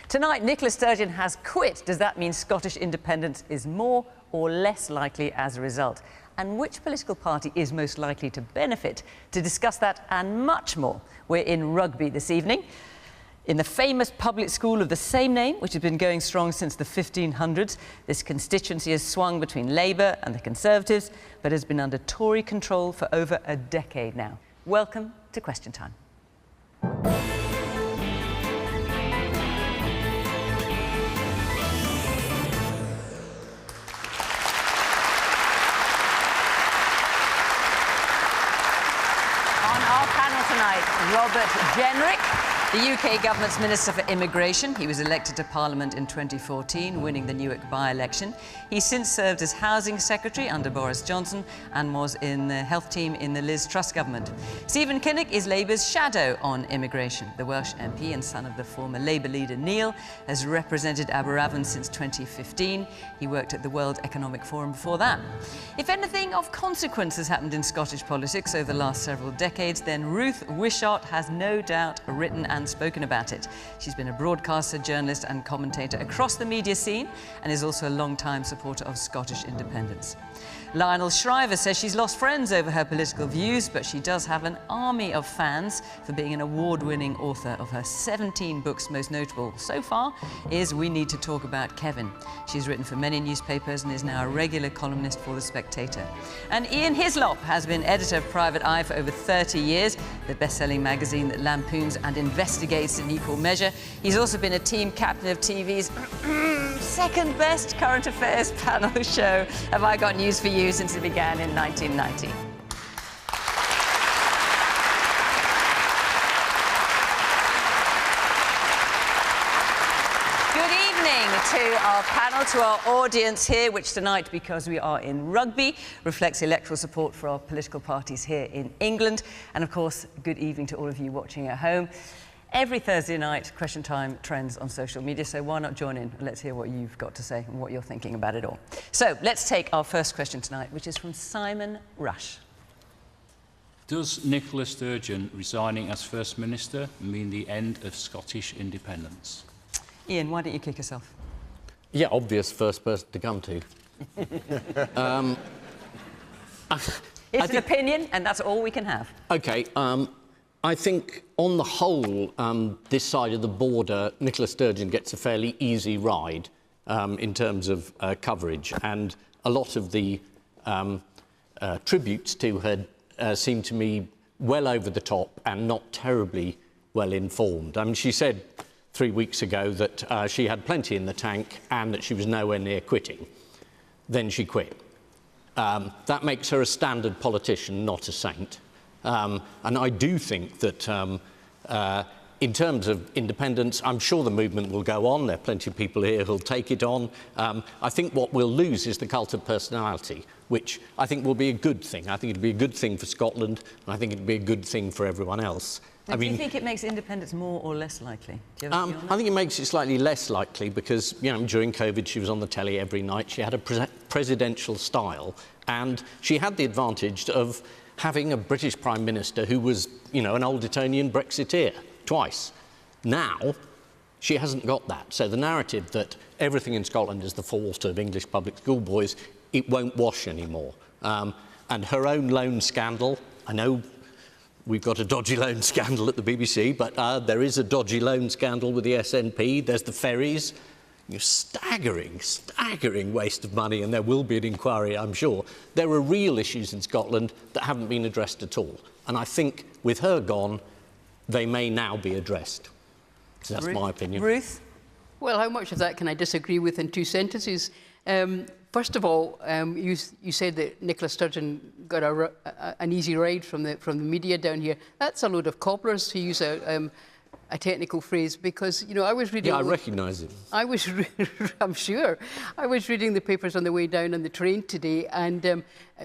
Tonight, Nicola Sturgeon has quit. Does that mean Scottish independence is more or less likely as a result? And which political party is most likely to benefit? To discuss that and much more, we're in Rugby this evening, in the famous public school of the same name, which has been going strong since the 1500s. This constituency has swung between Labour and the Conservatives, but has been under Tory control for over a decade now. Welcome to Question Time. Robert Jenrick, the UK Government's Minister for Immigration. He was elected to Parliament in 2014, winning the Newark by-election. He since served as Housing Secretary under Boris Johnson and was in the health team in the Liz Truss government. Stephen Kinnock is Labour's shadow on immigration. The Welsh MP and son of the former Labour leader Neil has represented Aberavon since 2015. He worked at the World Economic Forum before that. If anything of consequence has happened in Scottish politics over the last several decades, then Ruth Wishart has no doubt written and spoken about it. She's been a broadcaster, journalist and commentator across the media scene and is also a long-time supporter of Scottish independence. Lionel Shriver says she's lost friends over her political views, but she does have an army of fans for being an award-winning author. Of her 17 books, most notable so far is We Need to Talk About Kevin. She's written for many newspapers and is now a regular columnist for The Spectator. And Ian Hislop has been editor of Private Eye for over 30 years, the best-selling magazine that lampoons and investigates in equal measure. He's also been a team captain of TV's second best current affairs panel show, Have I Got News for You, since it began in 1990. Good evening to our panel, to our audience here, which tonight, because we are in Rugby, reflects electoral support for our political parties here in England. And of course, good evening to all of you watching at home. Every Thursday night, Question Time trends on social media, so why not join in and let's hear what you've got to say and what you're thinking about it all. So let's take our first question tonight, which is from Simon Rush. Does Nicola Sturgeon resigning as First Minister mean the end of Scottish independence? Ian, why don't you kick us off? Yeah, obvious first person to come to. It's an opinion, and that's all we can have. OK, I think, on the whole, this side of the border, Nicola Sturgeon gets a fairly easy ride in terms of coverage, and a lot of the tributes to her seem to me well over the top and not terribly well informed. I mean, she said 3 weeks ago that she had plenty in the tank and that she was nowhere near quitting. Then she quit. That makes her a standard politician, not a saint. And I do think that in terms of independence, I'm sure the movement will go on. There are plenty of people here who'll take it on. I think what we'll lose is the cult of personality, which I think will be a good thing. I think it'll be a good thing for Scotland, and I think it'll be a good thing for everyone else. Do you think it makes independence more or less likely? Do you have a view on that? I think it makes it slightly less likely because, you know, during COVID she was on the telly every night. She had a presidential style, and she had the advantage of having a British Prime Minister who was, you know, an old Etonian Brexiteer twice. Now, she hasn't got that. So the narrative that everything in Scotland is the fault of English public school boys, it won't wash anymore. And her own loan scandal, I know we've got a dodgy loan scandal at the BBC, but there is a dodgy loan scandal with the SNP. There's the ferries. Staggering waste of money, and there will be an inquiry, I'm sure. There are real issues in Scotland that haven't been addressed at all. And I think with her gone, they may now be addressed. So that's my opinion. Ruth? Well, how much of that can I disagree with in two sentences? First of all, you said that Nicola Sturgeon got an easy ride from the media down here. That's a load of cobblers, to use a technical phrase, because, you know, I was reading... Yeah, I recognise it. I'm sure. I was reading the papers on the way down on the train today, and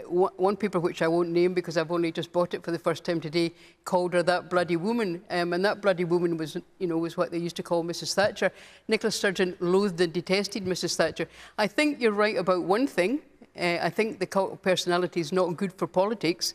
one paper, which I won't name because I've only just bought it for the first time today, called her that bloody woman. And that bloody woman was, you know, was what they used to call Mrs. Thatcher. Nicola Sturgeon loathed and detested Mrs. Thatcher. I think you're right about one thing. I think the cult of personality is not good for politics.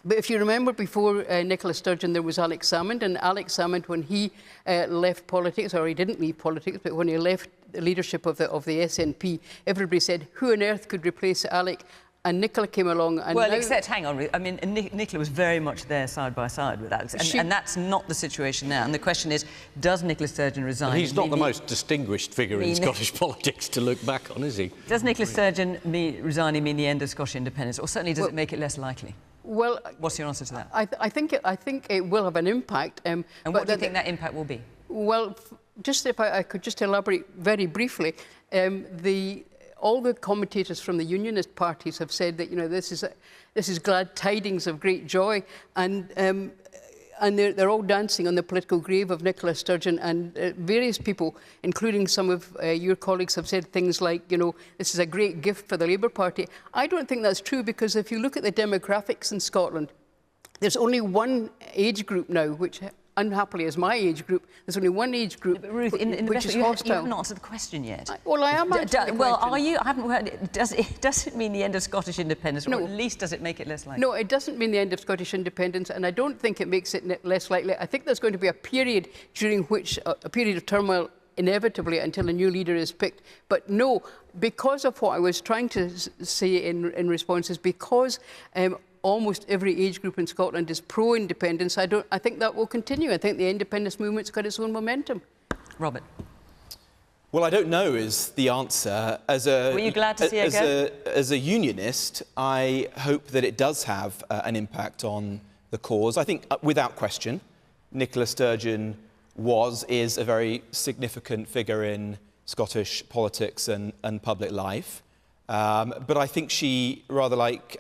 But if you remember, before Nicola Sturgeon, there was Alex Salmond, and Alex Salmond, when he left politics, or he didn't leave politics, but when he left the leadership of the SNP, everybody said, who on earth could replace Alec? And Nicola came along and well, now... except, hang on, I mean, Nicola was very much there side by side with Alex, and that's not the situation now. And the question is, does Nicola Sturgeon resign? He's not the most distinguished figure in Scottish politics to look back on, is he? Does Nicola Sturgeon resigning mean the end of Scottish independence, or certainly does it make it less likely? Well, what's your answer to that? I think it will have an impact. And what do you think that impact will be? Well, just if I could just elaborate very briefly, all the commentators from the unionist parties have said that, you know, this is glad tidings of great joy, and they're all dancing on the political grave of Nicola Sturgeon, and various people, including some of your colleagues, have said things like, you know, this is a great gift for the Labour Party. I don't think that's true, because if you look at the demographics in Scotland, there's only one age group now, which unhappily is my age group. There's only one age group, but Ruth, which is hostile. You haven't answered the question yet. Well, I am answering the well, question. are you? I haven't heard it. Does it mean the end of Scottish independence, or No. at least does it make it less likely? No, it doesn't mean the end of Scottish independence, and I don't think it makes it less likely. I think there's going to be a period during which, a period of turmoil, inevitably, until a new leader is picked. But no, because of what I was trying to say in response, is because almost every age group in Scotland is pro-independence, I think that will continue. I think the independence movement's got its own momentum. Robert. Well, I don't know is the answer. Were you glad to see it go? As a unionist, I hope that it does have an impact on the cause. I think, without question, Nicola Sturgeon is a very significant figure in Scottish politics and public life. But I think she, rather like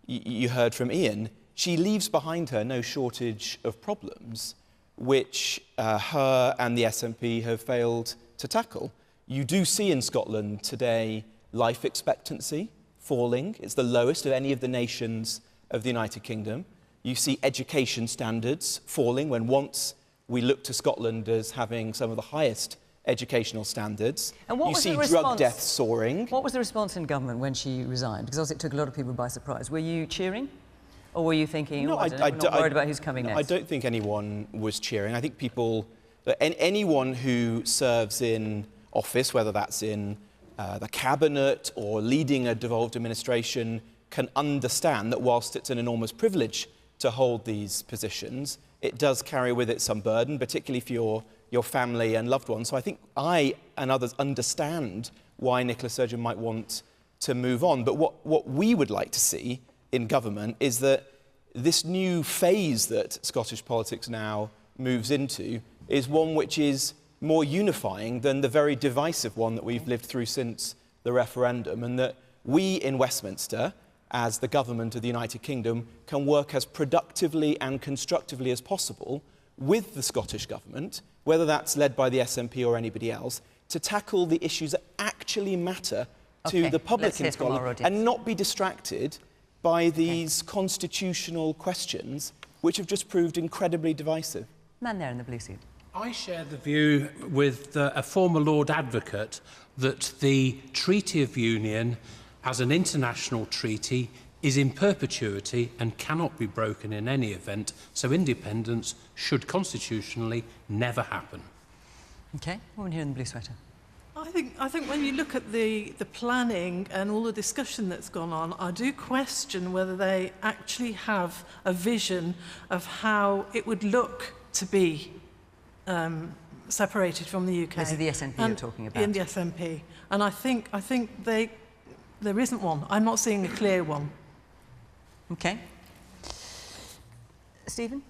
you heard from Ian, she leaves behind her no shortage of problems which her and the SNP have failed to tackle. You do see in Scotland today life expectancy falling. It's the lowest of any of the nations of the United Kingdom. You see education standards falling when once we look to Scotland as having some of the highest educational standards. And what you was see the response? drug deaths soaring. What was the response in government when she resigned? Because obviously it took a lot of people by surprise. Were you cheering? Or were you thinking, No, I don't know, we're not worried about who's coming next? I don't think anyone was cheering. I think anyone who serves in office, whether that's in the cabinet or leading a devolved administration, can understand that whilst it's an enormous privilege to hold these positions, it does carry with it some burden, particularly for your family and loved ones. So I think I and others understand why Nicola Sturgeon might want to move on. But what we would like to see in government is that this new phase that Scottish politics now moves into is one which is more unifying than the very divisive one that we've lived through since the referendum, and that we in Westminster, as the government of the United Kingdom, can work as productively and constructively as possible with the Scottish government, whether that's led by the SNP or anybody else, to tackle the issues that actually matter to the public in Scotland and not be distracted by these constitutional questions which have just proved incredibly divisive. Man there in the blue suit. I share the view with a former Lord Advocate that the Treaty of Union, as an international treaty, is in perpetuity and cannot be broken in any event, so independence should constitutionally never happen. OK, woman here in the blue sweater. I think when you look at the planning and all the discussion that's gone on, I do question whether they actually have a vision of how it would look to be separated from the UK. This is the SNP you're talking about. In the SNP. And I think there isn't one. I'm not seeing a clear one. OK. Stephen?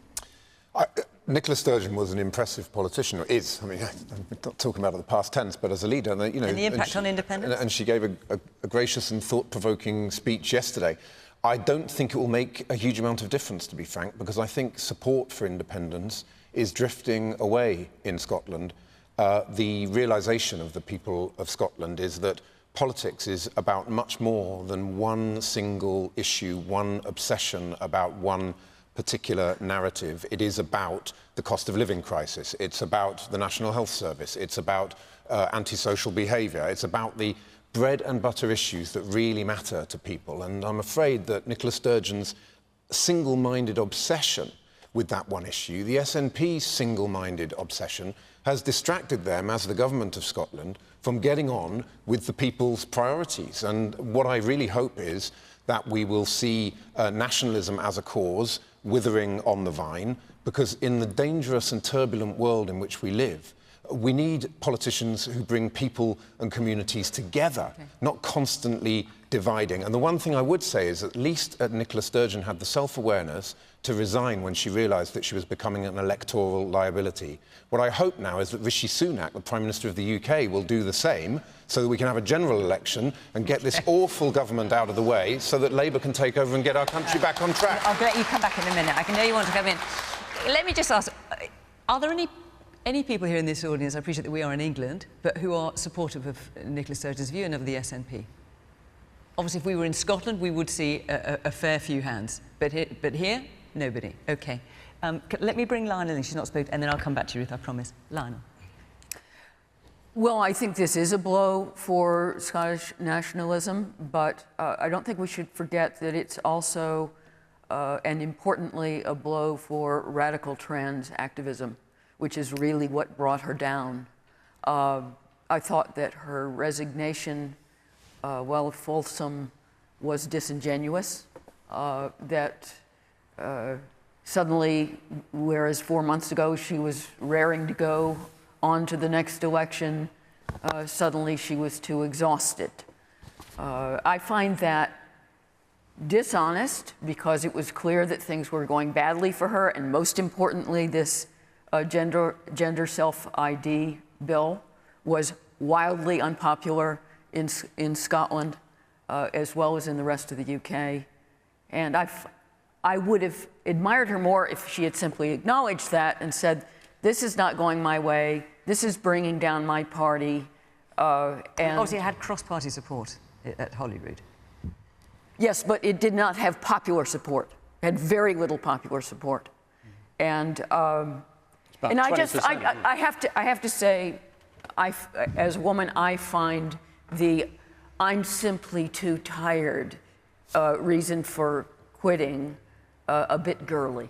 Nicola Sturgeon was an impressive politician, or is. I mean, I'm not talking about the past tense, but as a leader. You know, and the impact on independence? And she gave a gracious and thought-provoking speech yesterday. I don't think it will make a huge amount of difference, to be frank, because I think support for independence is drifting away in Scotland. The realisation of the people of Scotland is that politics is about much more than one single issue, one obsession about one particular narrative. It is about the cost of living crisis. It's about the National Health Service. It's about antisocial behaviour. It's about the bread and butter issues that really matter to people. And I'm afraid that Nicola Sturgeon's single-minded obsession with that one issue, the SNP's single-minded obsession, has distracted them, as the government of Scotland, from getting on with the people's priorities. And what I really hope is that we will see nationalism as a cause withering on the vine, because in the dangerous and turbulent world in which we live, we need politicians who bring people and communities together, not constantly dividing. And the one thing I would say is at least Nicola Sturgeon had the self-awareness to resign when she realised that she was becoming an electoral liability. What I hope now is that Rishi Sunak, the Prime Minister of the UK, will do the same so that we can have a general election and get this awful government out of the way so that Labour can take over and get our country back on track. I'll let you come back in a minute. I can know you want to come in. Let me just ask, are there any people here in this audience, I appreciate that we are in England, but who are supportive of Nicola Sturgeon's view and of the SNP? Obviously, if we were in Scotland, we would see a fair few hands. But here, nobody. OK. Let me bring Lionel in. She's not spoken, and then I'll come back to you, Ruth, I promise. Lionel. Well, I think this is a blow for Scottish nationalism, but I don't think we should forget that it's also, and importantly, a blow for radical trans activism, which is really what brought her down. I thought that her resignation, while fulsome, was disingenuous, that suddenly, whereas 4 months ago she was raring to go on to the next election, suddenly she was too exhausted. I find that dishonest because it was clear that things were going badly for her, and most importantly, this gender self-ID bill was wildly unpopular in Scotland, as well as in the rest of the UK. And I would have admired her more if she had simply acknowledged that and said, this is not going my way, this is bringing down my party. And obviously, it had cross-party support at Holyrood. Yes, but it did not have popular support. It had very little popular support. And I have to say, as a woman, I find the "I'm simply too tired" reason for quitting a bit girly.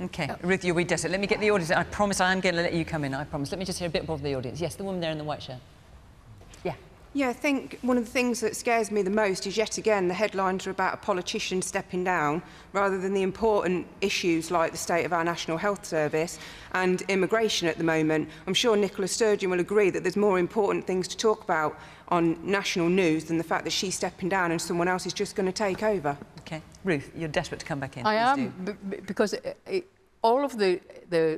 OK, Ruth, you'll be desperate. Let me get the audience. I promise I am going to let you come in, I promise. Let me just hear a bit more of the audience. Yes, the woman there in the white shirt. Yeah. Yeah, I think one of the things that scares me the most is, yet again, the headlines are about a politician stepping down rather than the important issues like the state of our National Health Service and immigration at the moment. I'm sure Nicola Sturgeon will agree that there's more important things to talk about on national news than the fact that she's stepping down and someone else is just going to take over. OK. Ruth, you're desperate to come back in. I am, because all of the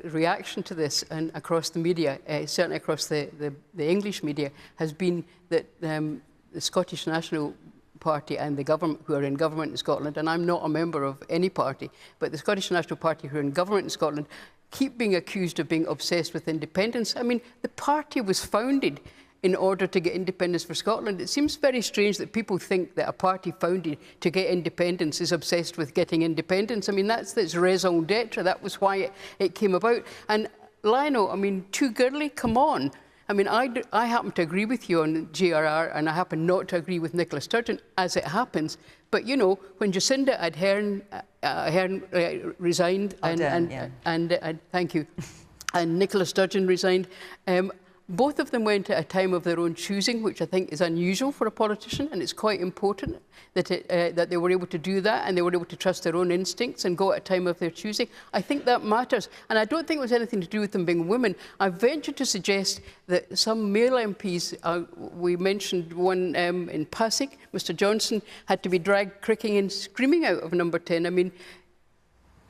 reaction to this and across the media, certainly across the English media, has been that the Scottish National Party and the government, who are in government in Scotland, and I'm not a member of any party, but the Scottish National Party, who are in government in Scotland, keep being accused of being obsessed with independence. I mean, the party was founded in order to get independence for Scotland. It seems very strange that people think that a party founded to get independence is obsessed with getting independence. I mean, that's raison d'etre. That was why it came about. And Lionel, I mean, too girly, come on. I mean, I happen to agree with you on GRR, and I happen not to agree with Nicola Sturgeon, as it happens. But, you know, when Jacinda Ardern resigned, and thank you, and Nicola Sturgeon resigned, both of them went at a time of their own choosing, which I think is unusual for a politician, and it's quite important that they were able to do that, and they were able to trust their own instincts and go at a time of their choosing. I think that matters, and I don't think it was anything to do with them being women. I venture to suggest that some male MPs, we mentioned one in passing, Mr Johnson, had to be dragged cricking and screaming out of number 10. I mean,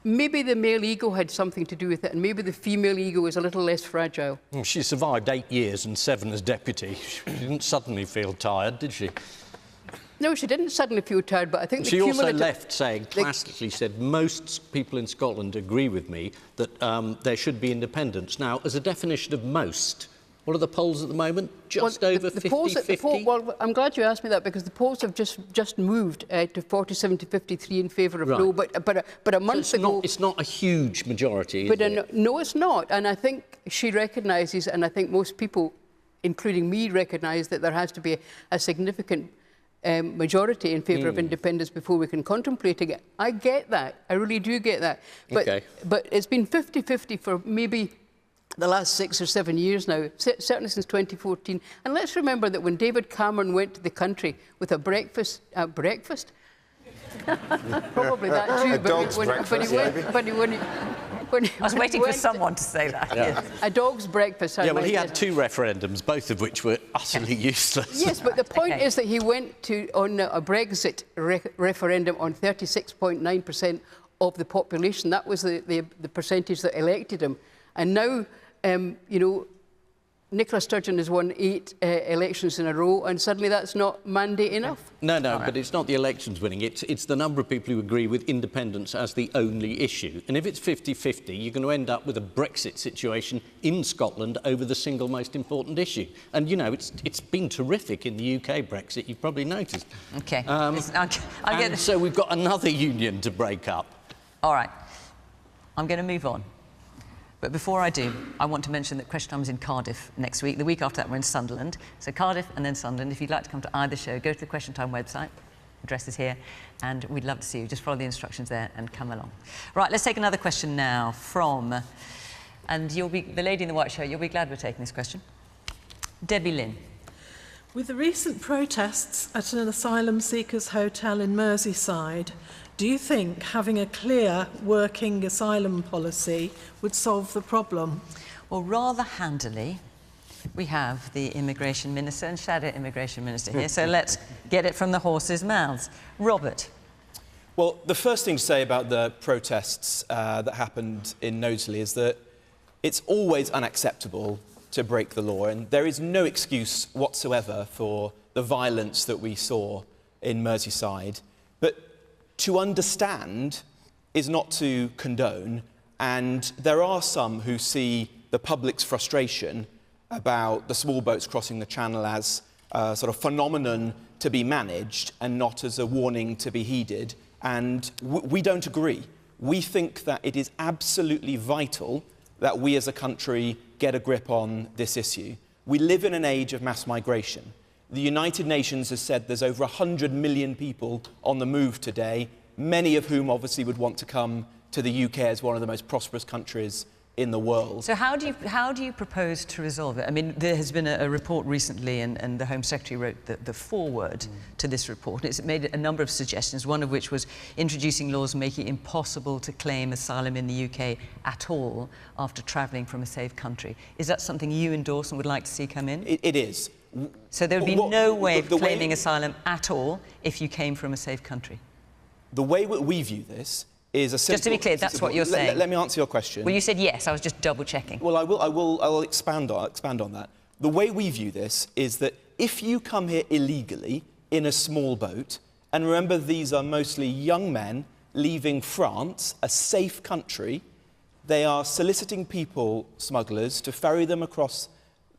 maybe the male ego had something to do with it, and maybe the female ego is a little less fragile. Well, she survived 8 years and 7 as deputy. She didn't suddenly feel tired, did she? No, she didn't suddenly feel tired, but I think she also left saying, classically said, most people in Scotland agree with me that there should be independence. Now, as a definition of most, what are the polls at the moment? Just over 50-50? Well, I'm glad you asked me that, because the polls have just moved to 47 to 53 in favour of no, but a month ago... It's not a huge majority, is it? No, it's not. And I think she recognises, and I think most people, including me, recognise that there has to be a significant majority in favour of independence before we can contemplate it. I get that. I really do get that. But it's been 50-50 for maybe the last 6 or 7 years now, certainly since 2014. And let's remember that when David Cameron went to the country with a breakfast, probably that too. A dog's breakfast, I was waiting for someone to say that. Yeah. Yes. A dog's breakfast. Yeah, well, he had 2 referendums, both of which were utterly useless. Yes, but the point is that he went on a Brexit referendum on 36.9% of the population. That was the percentage that elected him. And now, you know, Nicola Sturgeon has won 8 elections in a row, and suddenly that's not mandate enough. No, but it's not the elections winning. It's the number of people who agree with independence as the only issue. And if it's 50-50, you're going to end up with a Brexit situation in Scotland over the single most important issue. And, you know, it's been terrific in the UK Brexit, you've probably noticed. OK. So we've got another union to break up. All right. I'm going to move on. But before I do, I want to mention that Question Time is in Cardiff next week. The week after that, we're in Sunderland. So Cardiff and then Sunderland. If you'd like to come to either show, go to the Question Time website. Address is here. And we'd love to see you. Just follow the instructions there and come along. Right, let's take another question now from... And you'll be... The lady in the white shirt, you'll be glad we're taking this question. Debbie Lynn. With the recent protests at an asylum seekers hotel in Merseyside, do you think having a clear working asylum policy would solve the problem? Well, rather handily, we have the Immigration Minister and Shadow Immigration Minister here, so let's get it from the horse's mouths. Robert. Well, the first thing to say about the protests that happened in Knowsley is that it's always unacceptable to break the law, and there is no excuse whatsoever for the violence that we saw in Merseyside. But to understand is not to condone, and there are some who see the public's frustration about the small boats crossing the channel as a sort of phenomenon to be managed and not as a warning to be heeded, and we don't agree. We think that it is absolutely vital that we as a country get a grip on this issue. We live in an age of mass migration. The United Nations has said there's over 100 million people on the move today, many of whom obviously would want to come to the UK as one of the most prosperous countries in the world. So how do you propose to resolve it? I mean, there has been a report recently, and the Home Secretary wrote the foreword to this report. It's made a number of suggestions, one of which was introducing laws making it impossible to claim asylum in the UK at all after travelling from a safe country. Is that something you endorse and would like to see come in? It is. So there would be no way of claiming asylum at all if you came from a safe country? The way we view this is a simple... Just to be clear, that's what you're saying. Let me answer your question. Well, you said yes. I was just double-checking. Well, I will expand on that. The way we view this is that if you come here illegally in a small boat, and remember these are mostly young men leaving France, a safe country, they are soliciting people, smugglers, to ferry them across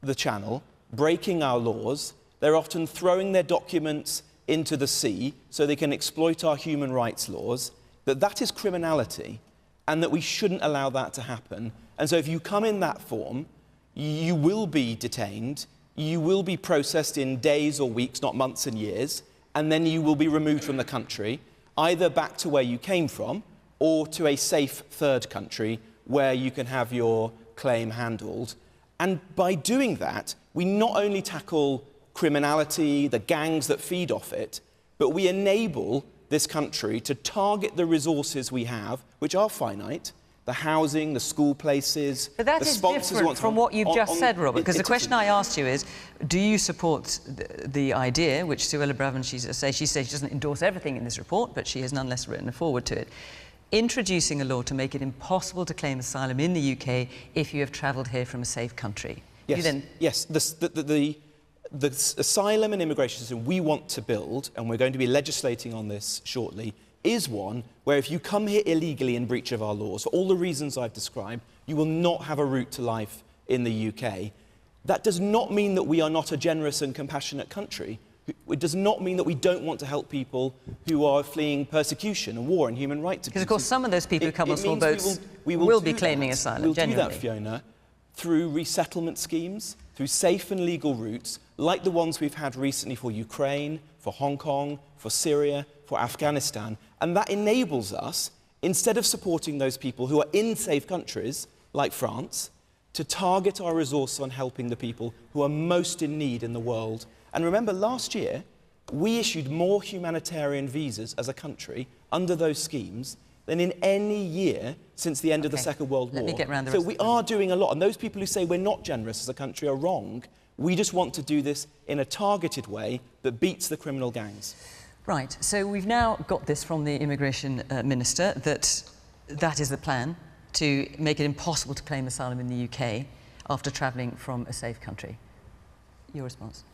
the channel, breaking our laws. They're often throwing their documents into the sea so they can exploit our human rights laws, that is criminality, and that we shouldn't allow that to happen. And so if you come in that form, you will be detained, you will be processed in days or weeks, not months and years, and then you will be removed from the country, either back to where you came from or to a safe third country where you can have your claim handled. And by doing that, we not only tackle criminality, the gangs that feed off it, but we enable this country to target the resources we have, which are finite, the housing, the school places, but that the is sponsors different from what you've just said, Robert, because the question I asked you is, do you support the idea, which Suella Braverman, she says she doesn't endorse everything in this report, but she has nonetheless written a foreword to it, introducing a law to make it impossible to claim asylum in the UK if you have travelled here from a safe country? Yes, the asylum and immigration system we want to build, and we're going to be legislating on this shortly, is one where if you come here illegally in breach of our laws, for all the reasons I've described, you will not have a route to life in the UK. That does not mean that we are not a generous and compassionate country. It does not mean that we don't want to help people who are fleeing persecution and war and human rights abuses. Because, of course, some of those people who come on small boats will be claiming asylum, We'll genuinely. do that, Fiona, through resettlement schemes. through safe and legal routes, like the ones we've had recently for Ukraine, for Hong Kong, for Syria, for Afghanistan. And that enables us, instead of supporting those people who are in safe countries, like France, to target our resource on helping the people who are most in need in the world. And remember, last year, we issued more humanitarian visas as a country under those schemes than in any year since the end of the Second World War. Let me get round the so rest we of the are doing a lot, and those people who say we're not generous as a country are wrong. We just want to do this in a targeted way that beats the criminal gangs. Right, so we've now got this from the Immigration Minister, that is the plan, to make it impossible to claim asylum in the UK after travelling from a safe country. Your response?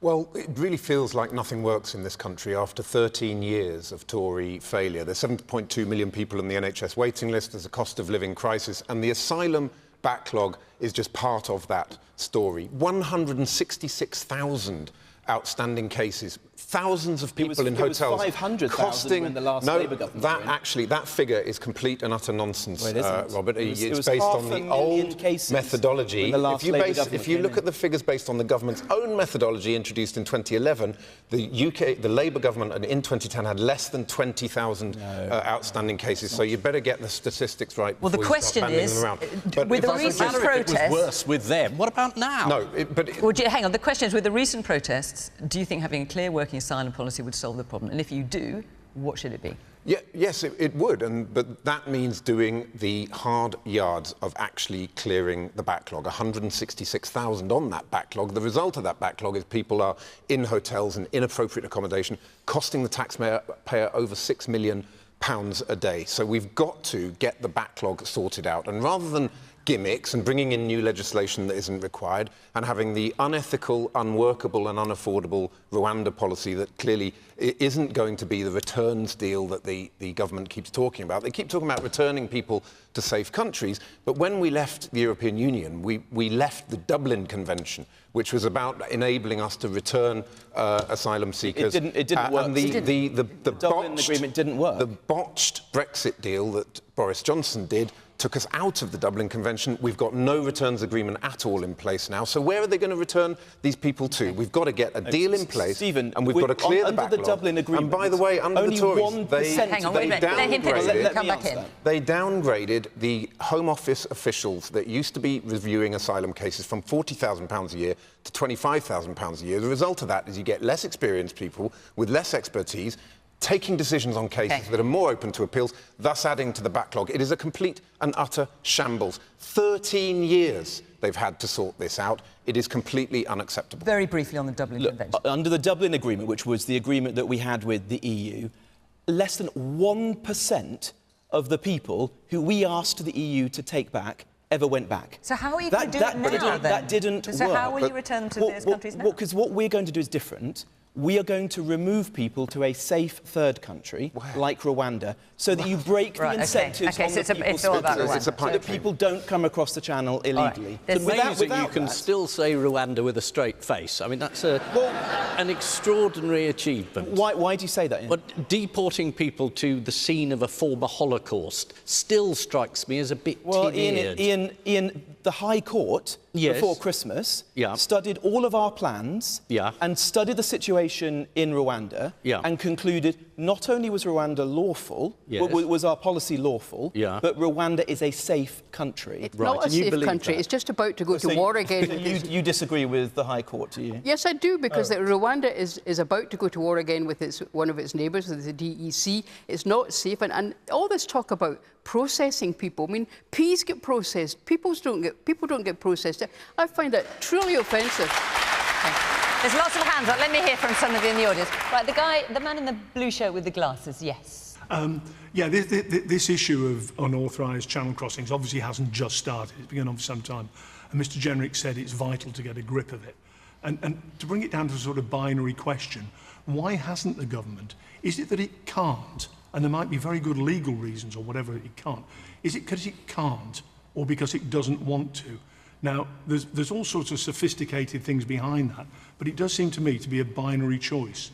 Well, it really feels like nothing works in this country after 13 years of Tory failure. There's 7.2 million people on the NHS waiting list, there's a cost of living crisis, and the asylum backlog is just part of that story. 166,000 outstanding cases, thousands of people in hotels. It was 500,000 when the last Labour government that figure is complete and utter nonsense, Robert. It's based on the old methodology. If you look at the figures based on the government's own methodology introduced in 2011, the Labour government in 2010 had less than 20,000 outstanding cases. So you better get the statistics right. Well, the question is, with the recent protests, it was worse with them. What about now? No, hang on. The question is, with the recent protests, do you think having a clear working asylum policy would solve the problem? And if you do, what should it be? Yeah, yes, it would, but that means doing the hard yards of actually clearing the backlog. 166,000 on that backlog. The result of that backlog is people are in hotels and inappropriate accommodation, costing the taxpayer over £6 million a day. So we've got to get the backlog sorted out. And rather than gimmicks and bringing in new legislation that isn't required and having the unethical, unworkable and unaffordable Rwanda policy that clearly isn't going to be the returns deal that the government keeps talking about. They keep talking about returning people to safe countries, but when we left the European Union, we left the Dublin Convention, which was about enabling us to return asylum seekers. It didn't work. And the Dublin agreement didn't work. The botched Brexit deal that Boris Johnson did took us out of the Dublin Convention. We've got no returns agreement at all in place now. So where are they going to return these people to? We've got to get a deal in place, Stephen, and we've got to clear the backlog. Under the Dublin Agreement, and by the way, under the Tories, they downgraded the Home Office officials that used to be reviewing asylum cases from £40,000 a year to £25,000 a year. The result of that is you get less experienced people with less expertise, taking decisions on cases that are more open to appeals, thus adding to the backlog. It is a complete and utter shambles. 13 years they've had to sort this out. It is completely unacceptable. Very briefly on the Dublin Convention. Under the Dublin Agreement, which was the agreement that we had with the EU, less than 1% of the people who we asked the EU to take back ever went back. So how are you going to do it now, then? That didn't work. So how will you return to those countries now? Because what we're going to do is different. We are going to remove people to a safe third country, like Rwanda, so that you break the incentives on the people's so that people don't come across the channel illegally. It's amazing you can still say Rwanda with a straight face. I mean, that's an extraordinary achievement. Why do you say that, Ian? But deporting people to the scene of a former Holocaust still strikes me as a bit teenage. Ian, the High Court, before Christmas, studied all of our plans and studied the situation in Rwanda and concluded not only was Rwanda lawful, was our policy lawful, but Rwanda is a safe country. It's not a safe country. It's just about to go to war again. You disagree with the High Court, do you? Yes, I do, because Rwanda is about to go to war again with one of its neighbours, the DEC. It's not safe. And all this talk about processing people. I mean, peas get processed. People don't get processed. I find that truly offensive. There's lots of hands up. Let me hear from some of you in the audience. Right, the man in the blue shirt with the glasses, yes. This issue of unauthorised channel crossings obviously hasn't just started. It's been going on for some time. And Mr Jenrick said it's vital to get a grip of it. And to bring it down to a sort of binary question, why hasn't the government? Is it that it can't? And there might be very good legal reasons or whatever it can't. Is it because it can't or because it doesn't want to? Now, there's all sorts of sophisticated things behind that, but it does seem to me to be a binary choice.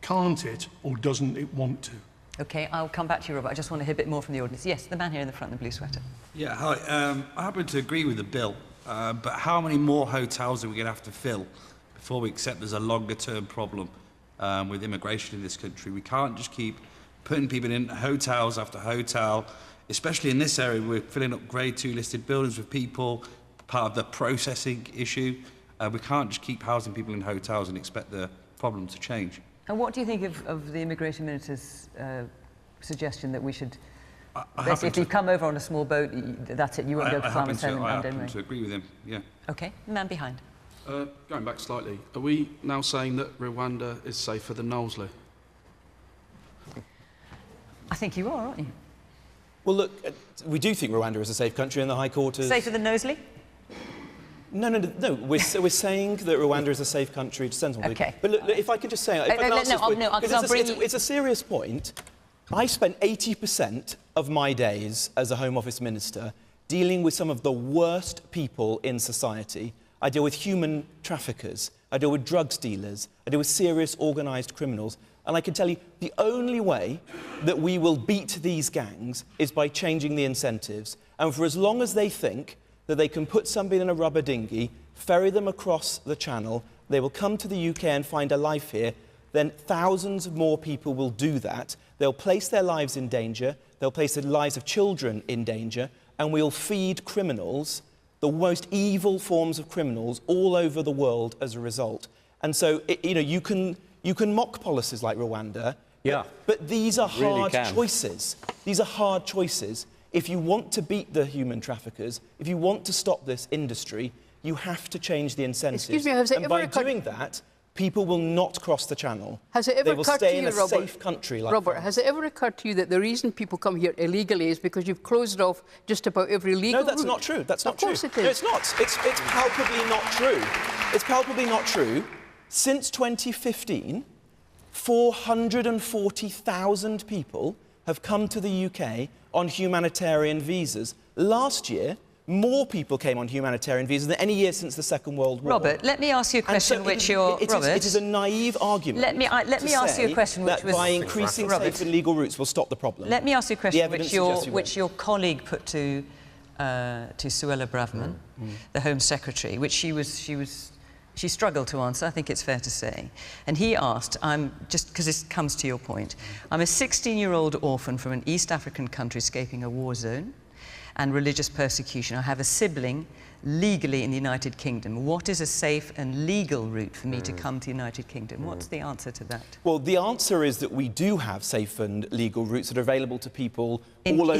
Can't it or doesn't it want to? OK, I'll come back to you, Robert. I just want to hear a bit more from the audience. Yes, the man here in the front in the blue sweater. Yeah, hi. I happen to agree with the bill. but how many more hotels are we going to have to fill before we accept there's a longer-term problem with immigration in this country? We can't just keep putting people in hotels after hotel, especially in this area. We're filling up Grade 2 listed buildings with people, part of the processing issue. We can't just keep housing people in hotels and expect the problem to change. And what do you think of the Immigration Minister's suggestion that we should, if you come over on a small boat, that's it, you won't go to Farmers Home I and happen to agree with him, yeah. OK, the man behind. Going back slightly, are we now saying that Rwanda is safer than Knowsley? I think you are, aren't you? Well, look, we do think Rwanda is a safe country, and the High Court has... Safer than Knowsley? No. We're saying that Rwanda is a safe country to send somebody. Okay. But look, if I could just say... It's a serious point. I spent 80% of my days as a Home Office Minister dealing with some of the worst people in society. I deal with human traffickers. I deal with drugs dealers. I deal with serious organised criminals. And I can tell you, the only way that we will beat these gangs is by changing the incentives. And for as long as they think that they can put somebody in a rubber dinghy, ferry them across the channel, they will come to the UK and find a life here, then thousands of more people will do that. They'll place their lives in danger, they'll place the lives of children in danger, and we'll feed criminals, the most evil forms of criminals, all over the world as a result. And so, you can mock policies like Rwanda, but these are hard choices. These are hard choices. If you want to beat the human traffickers, if you want to stop this industry, you have to change the incentives. Excuse me, has it ever occurred... doing that, people will not cross the channel. Has it ever occurred to you, Robert, safe country like Robert, France. has it ever occurred to you that the reason people come here illegally is because you've closed off just about every legal route? No, that's not true. That's not true. Of course it is. No, it's not. It's palpably not true. It's palpably not true. Since 2015, 440,000 people have come to the UK on humanitarian visas. Last year, more people came on humanitarian visas than any year since the Second World War. Robert, let me ask you a question it is a naive argument. Let me ask you a question which was... by increasing safe and legal routes will stop the problem. Let me ask you a question which your colleague put to Suella Braverman, the Home Secretary, which she struggled to answer, I think it's fair to say. And he asked, just because this comes to your point, I'm a 16-year-old orphan from an East African country escaping a war zone and religious persecution. I have a sibling legally in the United Kingdom. What is a safe and legal route for me to come to the United Kingdom? What's the answer to that? Well, the answer is that we do have safe and legal routes that are available to people all over the world.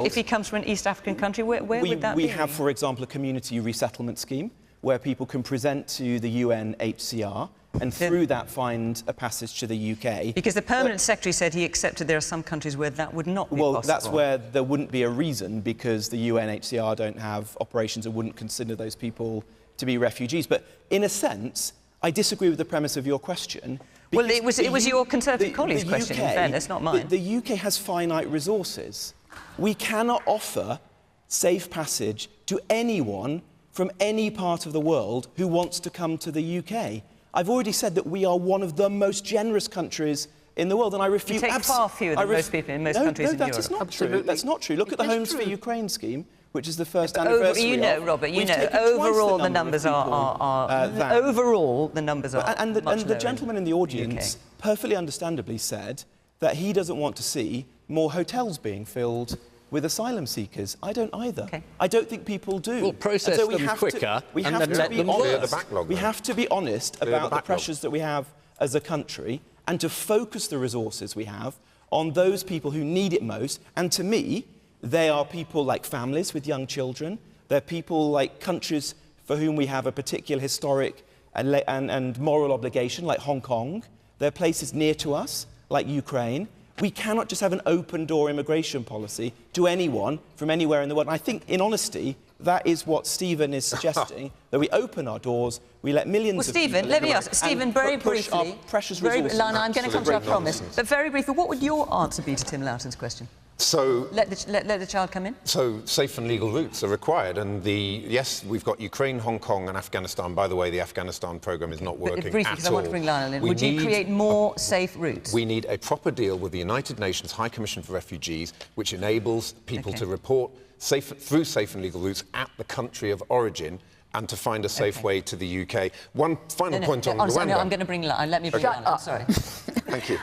If he comes from an East African country, where would that be? We have, for example, a community resettlement scheme where people can present to the UNHCR and through that find a passage to the UK. Because the Permanent Secretary said he accepted there are some countries where that would not be possible. Well, that's where there wouldn't be a reason, because the UNHCR don't have operations and wouldn't consider those people to be refugees. But in a sense, I disagree with the premise of your question. Well, it was your Conservative colleague's question, in fairness, not mine. The UK has finite resources. We cannot offer safe passage to anyone from any part of the world who wants to come to the UK. I've already said that we are one of the most generous countries in the world, and I refute... We take far fewer than most people in most countries in Europe. No, that is not true. That's not true. Look at the Homes for Ukraine scheme, which is the first anniversary Robert, overall the numbers overall the numbers are And the gentleman in the audience perfectly understandably said that he doesn't want to see more hotels being filled with asylum seekers. I don't either. Okay. I don't think people do. We'll process them quicker and then let them honest. We have to be honest about the pressures that we have as a country and to focus the resources we have on those people who need it most. And to me, they are people like families with young children. They're people like countries for whom we have a particular historic and moral obligation, like Hong Kong. They're places near to us, like Ukraine. We cannot just have an open-door immigration policy to anyone from anywhere in the world. And I think, in honesty, that is what Stephen is suggesting, that we open our doors, we let millions of people... Well, Stephen, let me ask, Stephen, very briefly... Our precious resources... Lionel, I'm going to come to you, I promise. But very briefly, what would your answer be to Tim Loughton's question? So... Let the child come in? So, safe and legal routes are required, and yes, we've got Ukraine, Hong Kong and Afghanistan. By the way, the Afghanistan programme is not working briefly, because I want to bring Lionel in. Would you create more safe routes? We need a proper deal with the United Nations High Commission for Refugees, which enables people to report through safe and legal routes at the country of origin and to find a safe way to the UK. One final point on honestly, Rwanda. no, I'm going to bring... Let me bring it on. I'm sorry. Thank you.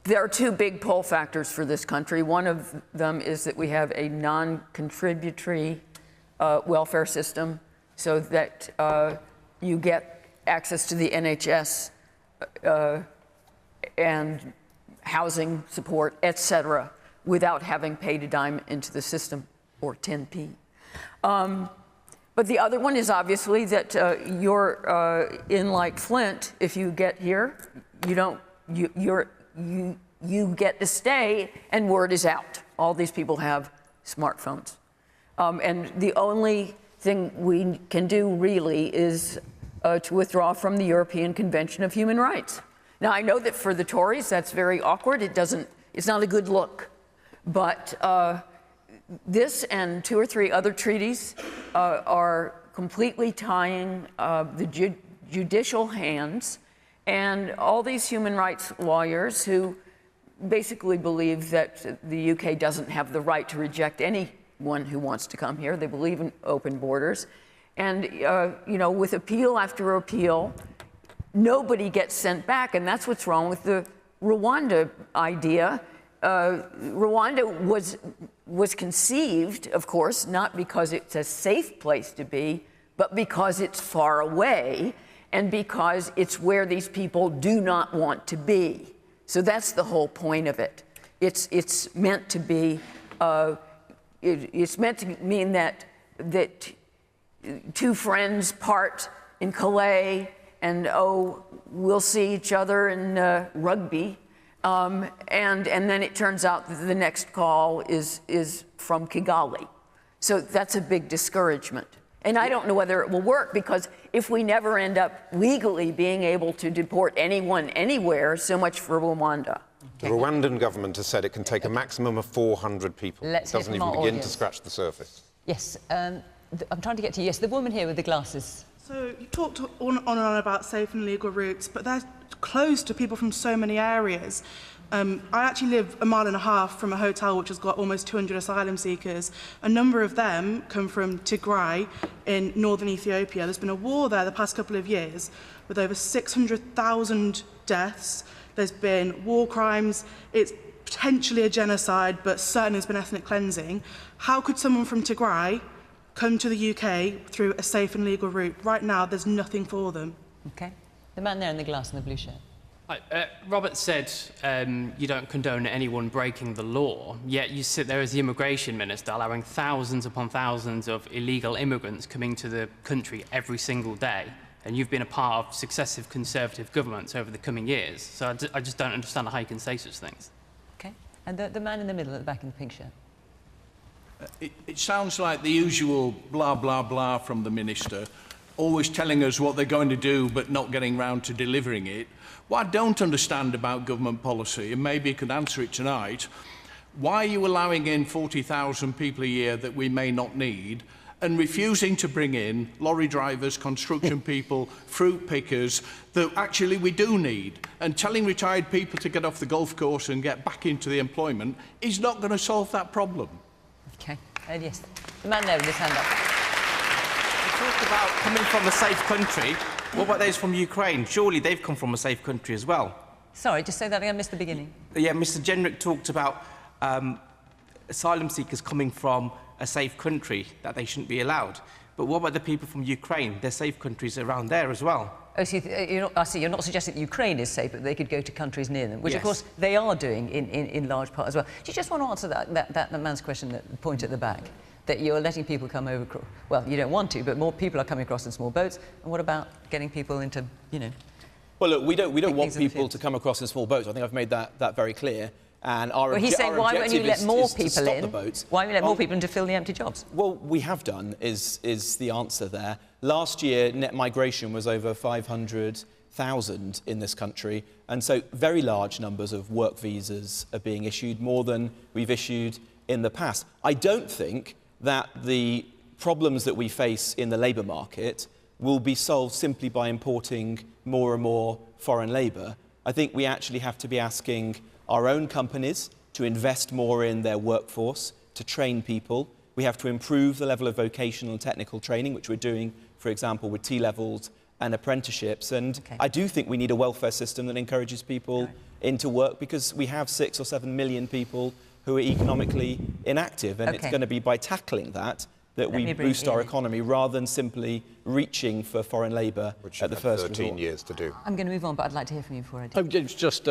There are two big pull factors for this country. One of them is that we have a non-contributory welfare system, so that you get access to the NHS and housing support, etc., without having paid a dime into the system, or 10p. But the other one is obviously that you're in like Flint. If you get here, you get to stay, and word is out. All these people have smartphones, and the only thing we can do really is to withdraw from the European Convention of Human Rights. Now, I know that for the Tories that's very awkward. It's not a good look, but this and 2 or 3 other treaties are completely tying the judicial hands, and all these human rights lawyers who basically believe that the UK doesn't have the right to reject anyone who wants to come here. They believe in open borders. And, you know, with appeal after appeal, nobody gets sent back, and that's what's wrong with the Rwanda idea. Rwanda was conceived, of course, not because it's a safe place to be, but because it's far away and because it's where these people do not want to be. So that's the whole point of it. It's meant to be. It's meant to mean that two friends part in Calais, and we'll see each other in Rugby. And then it turns out that the next call is from Kigali. So that's a big discouragement. And I don't know whether it will work, because if we never end up legally being able to deport anyone anywhere, so much for Rwanda. The Rwandan government has said it can take a maximum of 400 people. It doesn't even begin to scratch the surface. Yes, I'm trying to get to you. Yes, the woman here with the glasses. So you talked on and on about safe and legal routes, but they're close to people from so many areas. I actually live 1.5 miles from a hotel which has got almost 200 asylum seekers. A number of them come from Tigray in northern Ethiopia. There's been a war there the past couple of years with over 600,000 deaths. There's been war crimes. It's potentially a genocide, but certainly there's been ethnic cleansing. How could someone from Tigray come to the UK through a safe and legal route? Right now, there's nothing for them. Okay. The man there in the glass and the blue shirt. Robert said you don't condone anyone breaking the law, yet you sit there as the immigration minister allowing thousands upon thousands of illegal immigrants coming to the country every single day, and you've been a part of successive Conservative governments over the coming years. So I just don't understand how you can say such things. Okay. And the man in the middle at the back in the pink shirt. It sounds like the usual blah, blah, blah from the minister, always telling us what they're going to do but not getting round to delivering it. What I don't understand about government policy, and maybe you could answer it tonight, why are you allowing in 40,000 people a year that we may not need and refusing to bring in lorry drivers, construction people, fruit pickers that actually we do need, and telling retired people to get off the golf course and get back into the employment is not going to solve that problem. Okay. Yes. The man there with his hand up. You talked about coming from a safe country. What about those from Ukraine? Surely they've come from a safe country as well. Sorry, just say that again. I missed the beginning. Yeah, Mr. Jenrick talked about asylum seekers coming from a safe country, that they shouldn't be allowed. But what about the people from Ukraine? There's safe countries around there as well. Oh, so you're not suggesting that Ukraine is safe, but they could go to countries near them, which, yes, of course, they are doing in large part as well. Do you just want to answer that man's question, that point at the back, that you're letting people come over? Well, you don't want to, but more people are coming across in small boats. And what about getting people into, you know? Well, look, we don't want people to come across in small boats. I think I've made that very clear. And our he's saying, why won't you let more people in? Why won't you let more people in to fill the empty jobs? Well, we have done, is the answer there. Last year, net migration was over 500,000 in this country, and so very large numbers of work visas are being issued, more than we've issued in the past. I don't think that the problems that we face in the labour market will be solved simply by importing more and more foreign labour. I think we actually have to be asking our own companies to invest more in their workforce, to train people. We have to improve the level of vocational and technical training, which we're doing, for example, with T-levels and apprenticeships. And I do think we need a welfare system that encourages people into work, because we have 6 or 7 million people who are economically inactive, and it's going to be by tackling that we boost our economy, rather than simply reaching for foreign labour at the first resort. 13 years to do. I'm going to move on, but I'd like to hear from you before I do. It's just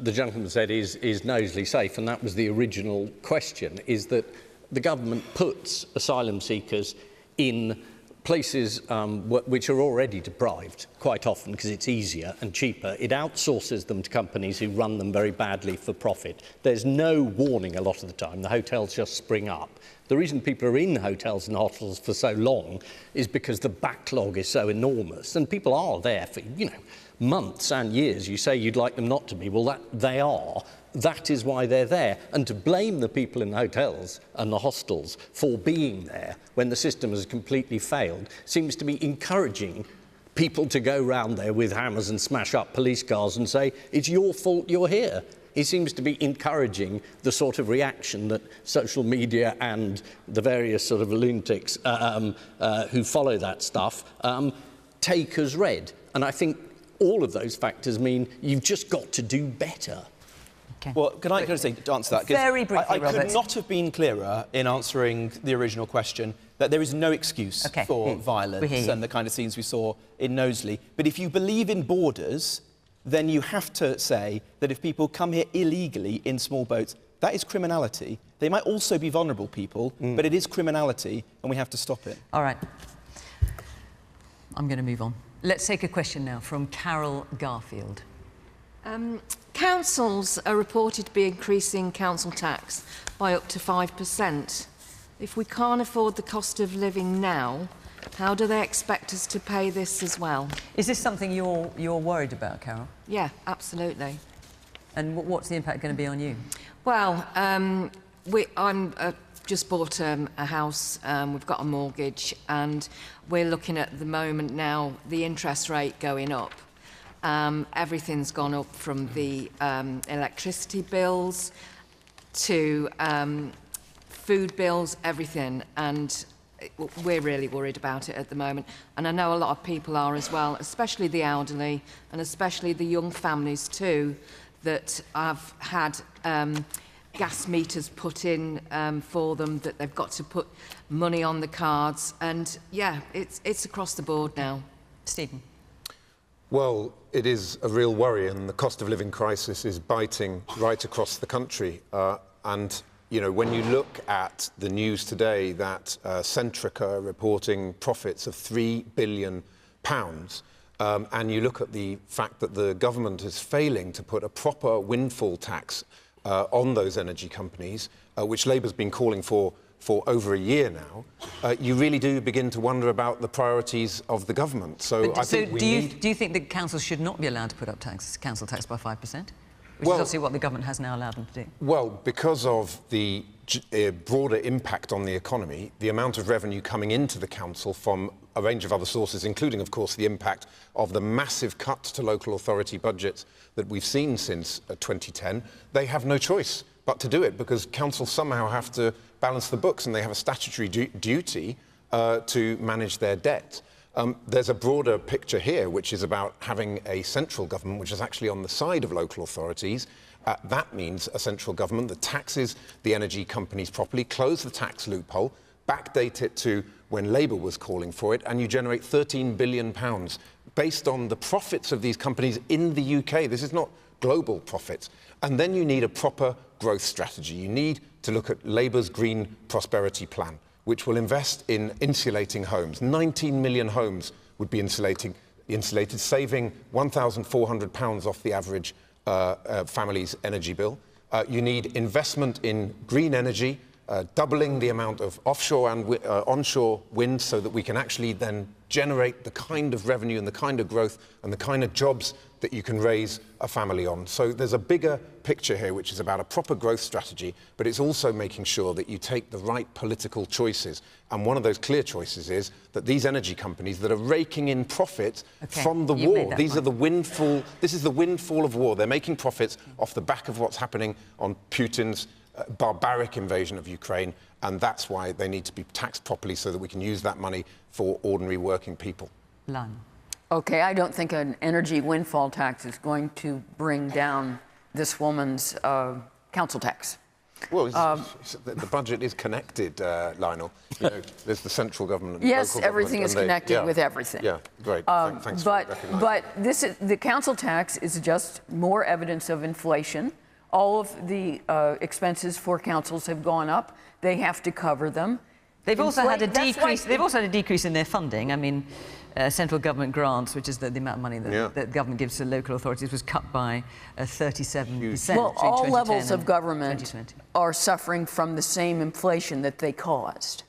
the gentleman said is Knowsley safe, and that was the original question, is that the government puts asylum seekers in places which are already deprived quite often because it's easier and cheaper. It outsources them to companies who run them very badly for profit. There's no warning a lot of the time. The hotels just spring up. The reason people are in hotels and hostels for so long is because the backlog is so enormous, and people are there for, months and years. You say you'd like them not to be. Well, they are. That is why they're there. And to blame the people in the hotels and the hostels for being there when the system has completely failed seems to be encouraging people to go round there with hammers and smash up police cars and say, it's your fault you're here. It seems to be encouraging the sort of reaction that social media and the various sort of lunatics who follow that stuff take as read. And I think all of those factors mean you've just got to do better. Okay. Well, can I answer that? Very briefly, I Robert. could not have been clearer in answering the original question, that there is no excuse for violence and the kind of scenes we saw in Knowsley. But if you believe in borders, then you have to say that if people come here illegally in small boats, that is criminality. They might also be vulnerable people, but it is criminality, and we have to stop it. All right. I'm going to move on. Let's take a question now from Carol Garfield. Councils are reported to be increasing council tax by up to 5%. If we can't afford the cost of living now, how do they expect us to pay this as well? Is this something you're worried about, Carol? Yeah, absolutely. And what's the impact going to be on you? Well, I'm just bought a house, we've got a mortgage, and we're looking at the moment now the interest rate going up. Everything's gone up, from the electricity bills to food bills, everything, and we're really worried about it at the moment. And I know a lot of people are as well, especially the elderly and especially the young families too, that have had gas meters put in for them, that they've got to put money on the cards, and yeah, it's across the board now. Stephen. Well, it is a real worry, and the cost of living crisis is biting right across the country. And, when you look at the news today that Centrica are reporting profits of £3 billion, and you look at the fact that the government is failing to put a proper windfall tax on those energy companies, which Labour's been calling for over a year now, you really do begin to wonder about the priorities of the government. So I think do you think that councils should not be allowed to put up council tax by 5%? Which is obviously what the government has now allowed them to do. Well, because of the broader impact on the economy, the amount of revenue coming into the council from a range of other sources, including, of course, the impact of the massive cuts to local authority budgets that we've seen since 2010, they have no choice but to do it, because councils somehow have to balance the books, and they have a statutory duty to manage their debt. There's a broader picture here, which is about having a central government which is actually on the side of local authorities. That means a central government that taxes the energy companies properly, close the tax loophole, backdate it to when Labour was calling for it, and you generate £13 billion based on the profits of these companies in the UK. This is not global profits. And then you need a proper growth strategy. You need to look at Labour's Green Prosperity Plan, which will invest in insulating homes. 19 million homes would be insulated, saving £1,400 off the average family's energy bill. You need investment in green energy, doubling the amount of offshore and onshore wind, so that we can actually then generate the kind of revenue and the kind of growth and the kind of jobs that you can raise a family on. So there's a bigger picture here, which is about a proper growth strategy, but it's also making sure that you take the right political choices. And one of those clear choices is that these energy companies that are raking in profits from the war, this is the windfall of war. They're making profits off the back of what's happening on Putin's barbaric invasion of Ukraine, and that's why they need to be taxed properly so that we can use that money for ordinary working people. Lon. Okay, I don't think an energy windfall tax is going to bring down this woman's council tax. Well, the budget is connected, Lionel. You know, there's the central government and yes, local everything government, is connected with everything. Yeah, great. Thanks for recognizing. But the council tax is just more evidence of inflation. All of the expenses for councils have gone up. They have to cover them. They've also had a decrease. They've also had a decrease in their funding. I mean, central government grants, which is the amount of money that the government gives to local authorities, was cut by 37%. Well, all levels of government are suffering from the same inflation that they caused.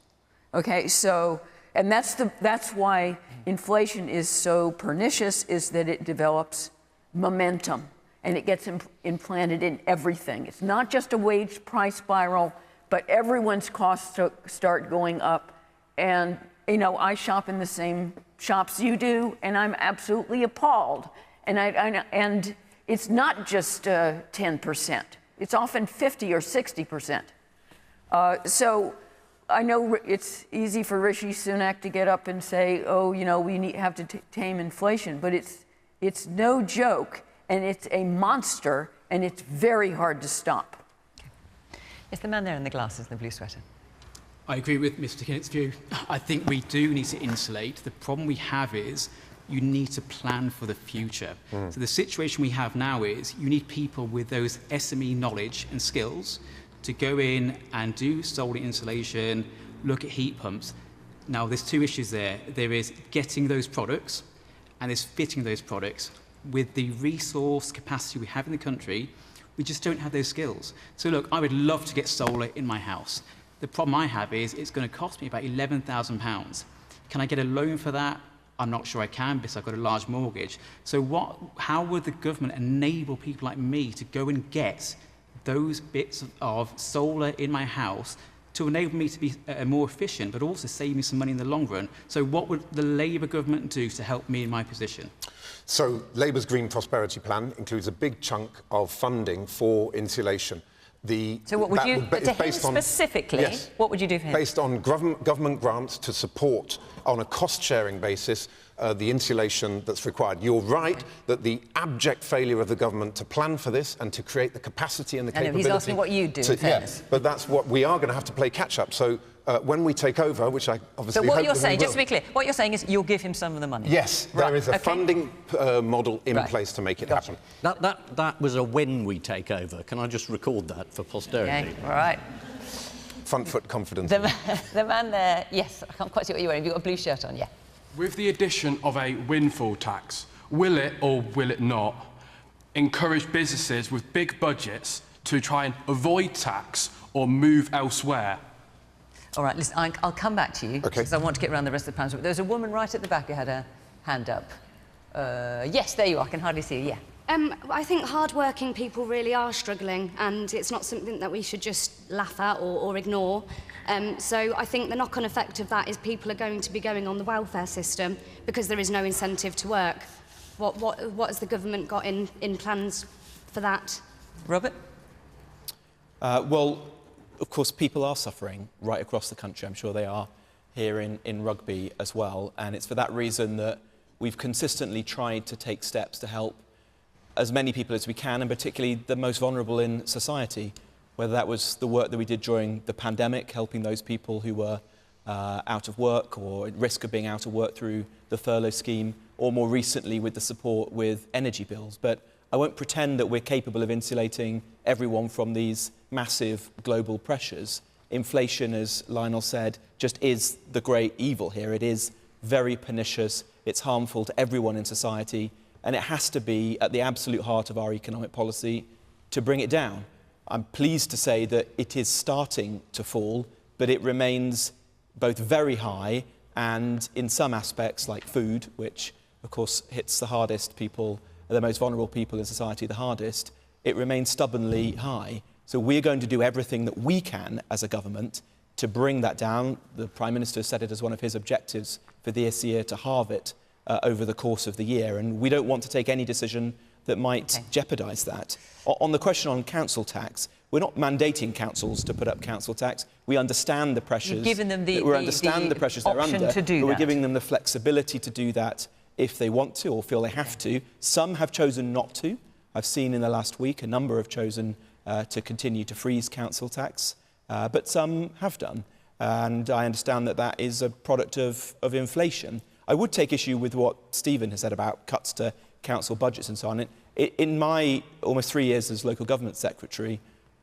Okay, so, and that's why inflation is so pernicious, is that it develops momentum and it gets implanted in everything. It's not just a wage price spiral, but everyone's costs start going up. And, you know, I shop in the same shops you do, and I'm absolutely appalled. And it's not just 10%. It's often 50 or 60%. So I know it's easy for Rishi Sunak to get up and say, oh, you know, we have to tame inflation, but it's no joke, and it's a monster, and it's very hard to stop. It's the man there in the glasses, the blue sweater. I agree with Mr. Kinnock's view. I think we do need to insulate. The problem we have is you need to plan for the future. So the situation we have now is you need people with those SME knowledge and skills to go in and do solar insulation, look at heat pumps. Now, there's two issues there. There is getting those products, and there's fitting those products. With the resource capacity we have in the country, we just don't have those skills. So look, I would love to get solar in my house. The problem I have is it's going to cost me about £11,000. Can I get a loan for that? I'm not sure I can because I've got a large mortgage. So how would the government enable people like me to go and get those bits of solar in my house to enable me to be more efficient, but also save me some money in the long run? So what would the Labour government do to help me in my position? So Labour's Green Prosperity Plan includes a big chunk of funding for insulation. So what would you, to him specifically, yes, what would you do for him? Based on government grants to support, on a cost-sharing basis, the insulation that's required. You're right that the abject failure of the government to plan for this and to create the capacity and the capability... he's asking what you do, in fairness. Yes, but that's what we are going to have to play catch-up. So when we take over, which I obviously So what you're saying, just to be clear, what you're saying is you'll give him some of the money? Yes, there is a funding model in place to make it happen. That was a when we take over. Can I just record that for posterity? Okay, all right. Front foot confidence. The man there, yes, I can't quite see what you're wearing. Have you got a blue shirt on? Yeah. With the addition of a windfall tax, will it or will it not encourage businesses with big budgets to try and avoid tax or move elsewhere? All right, listen, I'll come back to you because I want to get around the rest of the panel. There's a woman right at the back who had her hand up. Yes, there you are. I can hardly see you. Yeah. I think hard-working people really are struggling, and it's not something that we should just laugh at or ignore. So I think the knock-on effect of that is people are going to be going on the welfare system because there is no incentive to work. What has the government got in plans for that? Robert? Well, of course, people are suffering right across the country. I'm sure they are here in Rugby as well. And it's for that reason that we've consistently tried to take steps to help as many people as we can, and particularly the most vulnerable in society, whether that was the work that we did during the pandemic, helping those people who were out of work or at risk of being out of work through the furlough scheme, or more recently with the support with energy bills. But I won't pretend that we're capable of insulating everyone from these massive global pressures. Inflation, as Lionel said, just is the great evil here. It is very pernicious, it's harmful to everyone in society, and it has to be at the absolute heart of our economic policy to bring it down. I'm pleased to say that it is starting to fall, but it remains both very high and in some aspects, like food, which of course hits the hardest people, the most vulnerable people in society the hardest, it remains stubbornly high. So we're going to do everything that we can as a government to bring that down. The Prime Minister said it as one of his objectives for this year to halve it over the course of the year, and we don't want to take any decision that might jeopardise that. On the question on council tax, We're not mandating councils to put up council tax. We understand the pressures. You've given them the pressures they're option under, to do but we're that. giving them the flexibility to do that if they want to or feel they have to. Some have chosen not to. I've seen in the last week a number have chosen to continue to freeze council tax, but some have done. And I understand that that is a product of inflation. I would take issue with what Stephen has said about cuts to council budgets and so on. In my almost 3 years as local government secretary,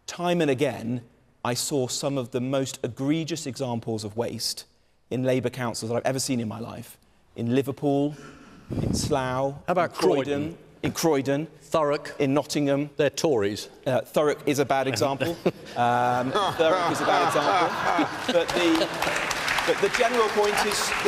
time and again, I saw some of the most egregious examples of waste in Labour councils that I've ever seen in my life. In Liverpool, in Slough, how about Croydon? In Croydon. Thurrock. In Nottingham. They're Tories. Thurrock is a bad example. Thurrock is a bad example. But the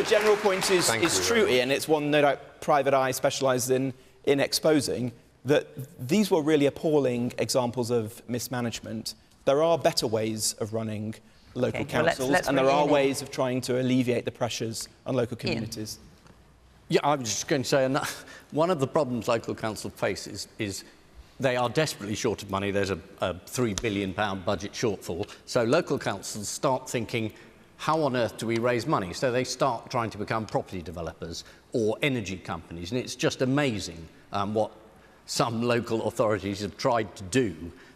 general point is true, Ian. It's one that Private Eye specialises in exposing, that these were really appalling examples of mismanagement. There are better ways of running local councils, and there are ways of trying to alleviate the pressures on local communities. Ian. Yeah, I was just going to say, one of the problems local councils face is they are desperately short of money. There's a £3 billion budget shortfall. So local councils start thinking, how on earth do we raise money? So they start trying to become property developers or energy companies. And it's just amazing what some local authorities have tried to do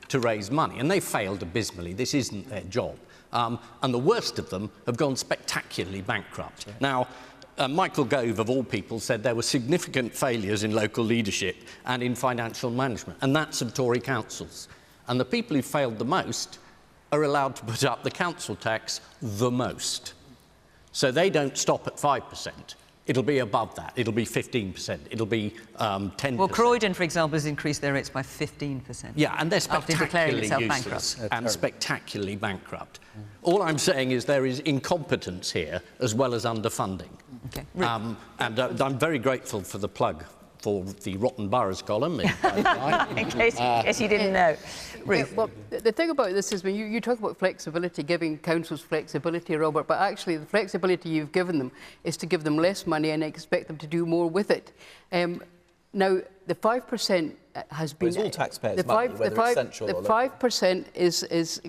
to raise money. And they failed abysmally. This isn't their job. And the worst of them have gone spectacularly bankrupt. Right. Now, Michael Gove, of all people, said there were significant failures in local leadership and in financial management, and that's of Tory councils. And the people who failed the most are allowed to put up the council tax the most. So they don't stop at 5%. It'll be above that. It'll be 15%. It'll be 10%. Well, Croydon, for example, has increased their rates by 15%. Yeah, and they're spectacularly useless bankrupt. And spectacularly bankrupt. All I'm saying is there is incompetence here as well as underfunding. Okay. I'm very grateful for the plug for the Rotten Boroughs column. In case you didn't know. Ruth. Well, the thing about this is when you talk about flexibility, giving councils flexibility, Robert, but actually the flexibility you've given them is to give them less money and expect them to do more with it. Now, the 5% has been... It's all taxpayers' money, whether it's central or local. The 5% is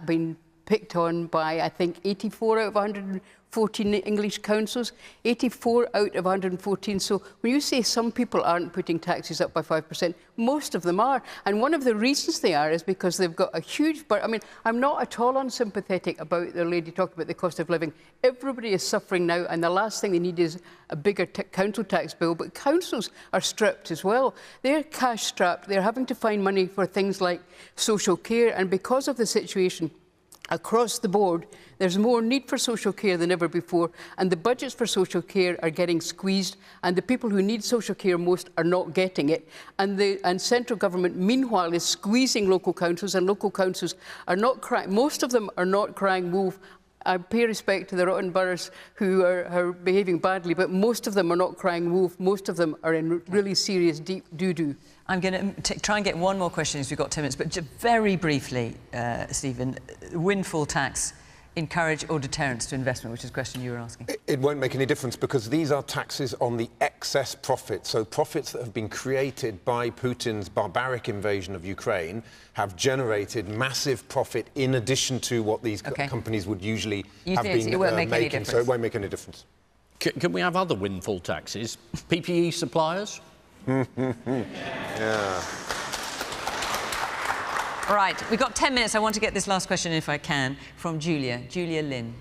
been picked on by, I think, 84 out of 114 English councils, 84 out of 114. So when you say some people aren't putting taxes up by 5%, most of them are. And one of the reasons they are is because they've got a huge... I mean, I'm not at all unsympathetic about the lady talking about the cost of living. Everybody is suffering now, and the last thing they need is a bigger council tax bill. But councils are stripped as well. They're cash-strapped. They're having to find money for things like social care. And because of the situation across the board, there's more need for social care than ever before, and the budgets for social care are getting squeezed, and the people who need social care most are not getting it. And central government, meanwhile, is squeezing local councils, and local councils are not crying. Most of them are not crying wolf. I pay respect to the rotten boroughs who are behaving badly, but most of them are not crying wolf. Most of them are in really serious, deep doo-doo. I'm going to try and get one more question as we've got 10 minutes, but just very briefly, Stephen, windfall tax, encourage or deterrence to investment, which is a question you were asking. It won't make any difference because these are taxes on the excess profits. So profits that have been created by Putin's barbaric invasion of Ukraine have generated massive profit in addition to what these companies would usually have been making. So it won't make any difference. Can we have other windfall taxes? PPE suppliers? Yeah. Right, we've got 10 minutes. I want to get this last question, if I can, from Julia Lynn.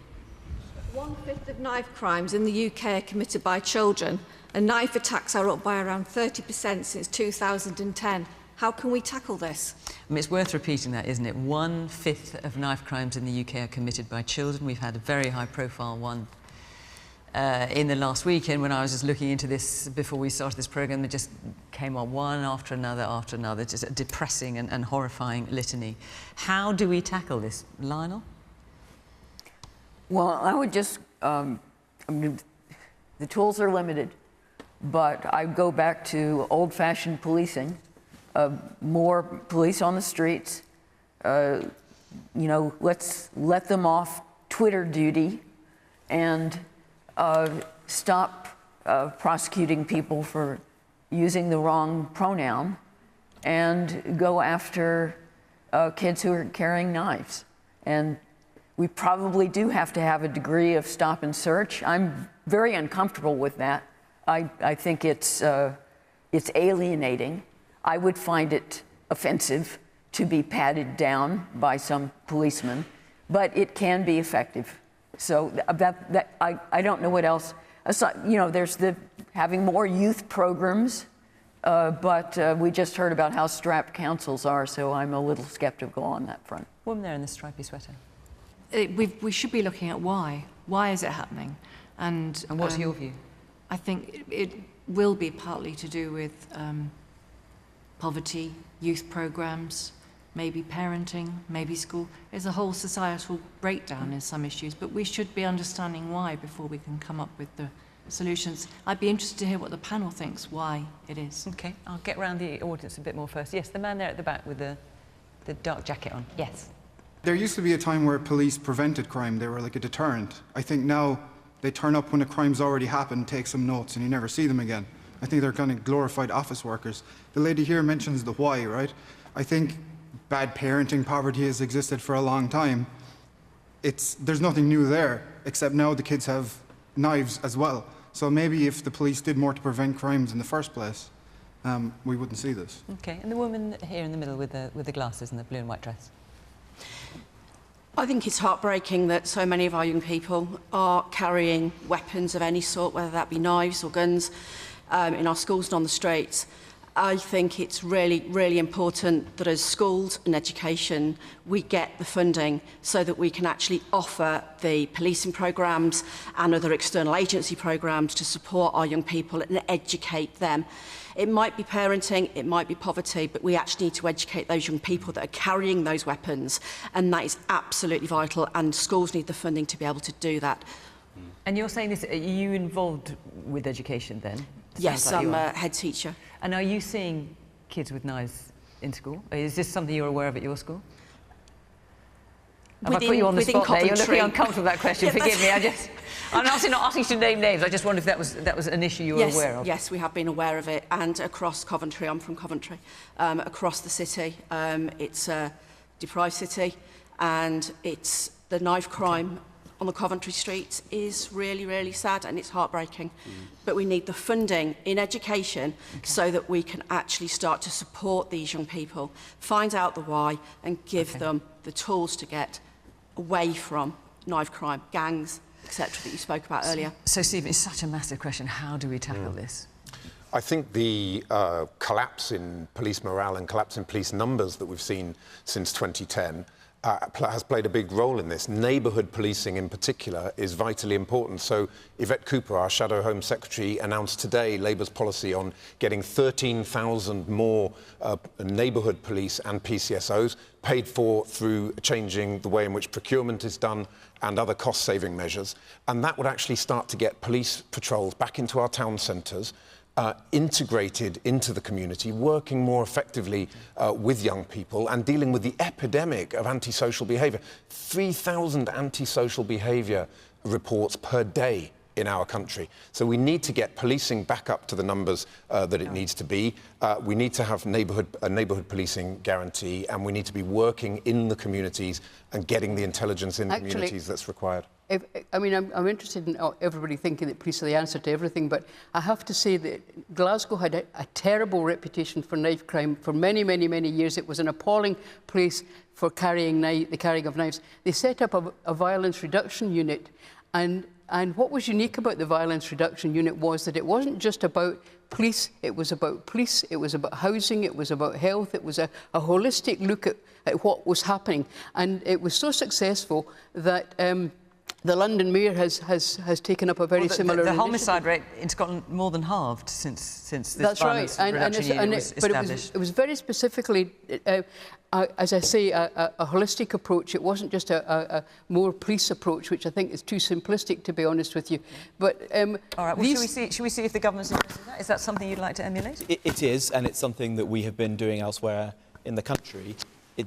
1/5 of knife crimes in the UK are committed by children, and knife attacks are up by around 30% since 2010. How can we tackle this? I mean, it's worth repeating that, isn't it? 1/5 of knife crimes in the UK are committed by children. We've had a very high-profile one in the last weekend when I was just looking into this before we started this programme. It just came on one after another, just a depressing and horrifying litany. How do we tackle this, Lionel? Well, I would just, I mean, the tools are limited, but I go back to old-fashioned policing, more police on the streets, you know, let's let them off Twitter duty and stop prosecuting people for using the wrong pronoun and go after kids who are carrying knives. And we probably do have to have a degree of stop and search. I'm very uncomfortable with that. I think it's alienating. I would find it offensive to be patted down by some policeman, but it can be effective. So I don't know what else. You know, there's having more youth programs, but we just heard about how strapped councils are, so I'm a little skeptical on that front. Woman there in the stripy sweater. We should be looking at why. Why is it happening? And what's your view? I think it will be partly to do with poverty, youth programs, maybe parenting, maybe school. There's a whole societal breakdown in some issues, but we should be understanding why before we can come up with the solutions. I'd be interested to hear what the panel thinks why it is. Okay, I'll get round the audience a bit more first. Yes, the man there at the back with the dark jacket on. Yes. There used to be a time where police prevented crime. They were like a deterrent. I think now they turn up when a crime's already happened, take some notes, and you never see them again. I think they're kind of glorified office workers. The lady here mentions the why, right? I think bad parenting, poverty has existed for a long time. There's nothing new there, except now the kids have knives as well. So maybe if the police did more to prevent crimes in the first place, we wouldn't see this. Okay, and the woman here in the middle with the glasses and the blue and white dress. I think it's heartbreaking that so many of our young people are carrying weapons of any sort, whether that be knives or guns, in our schools and on the streets. I think it's really, really important that as schools and education, we get the funding so that we can actually offer the policing programmes and other external agency programmes to support our young people and educate them. It might be parenting, it might be poverty, but we actually need to educate those young people that are carrying those weapons, and that is absolutely vital, and schools need the funding to be able to do that. And you're saying this, are you involved with education then? Yes, I'm a head teacher. And are you seeing kids with knives in school? Is this something you're aware of at your school? Have I put you on the spot there? You're looking uncomfortable with that question. Yeah, forgive me. I'm obviously not asking you to name names. I just wondered if that was an issue you were aware of. Yes, we have been aware of it, and across Coventry. I'm from Coventry. Across the city, it's a deprived city, and it's the knife crime on the Coventry streets is really, really sad, and it's heartbreaking. But we need the funding in education so that we can actually start to support these young people, find out the why, and give them the tools to get away from knife crime, gangs, etc., that you spoke about earlier. So, Stephen, it's such a massive question. How do we tackle this? I think the collapse in police morale and collapse in police numbers that we've seen since 2010 has played a big role in this. Neighbourhood policing in particular is vitally important. So Yvette Cooper, our Shadow Home Secretary, announced today Labour's policy on getting 13,000 more neighbourhood police and PCSOs, paid for through changing the way in which procurement is done and other cost-saving measures. And that would actually start to get police patrols back into our town centres, integrated into the community, working more effectively with young people and dealing with the epidemic of antisocial behaviour. 3,000 antisocial behaviour reports per day in our country. So we need to get policing back up to the numbers that it needs to be. We need to have a neighbourhood policing guarantee, and we need to be working in the communities and getting the intelligence in the communities that's required. I'm interested in everybody thinking that police are the answer to everything, but I have to say that Glasgow had a terrible reputation for knife crime for many, many, many years. It was an appalling place for the carrying of knives. They set up a violence reduction unit, and what was unique about the violence reduction unit was that it wasn't just about police, it was about housing, it was about health, it was a holistic look at what was happening. And it was so successful that the London Mayor has taken up a very similar The homicide rate in Scotland more than halved since this violence reduction unit was established. But it was very specifically, as I say, a holistic approach. It wasn't just a more police approach, which I think is too simplistic, to be honest with you. But all right, well, should we see if the government's interested in that? Is that something you'd like to emulate? It is, and it's something that we have been doing elsewhere in the country.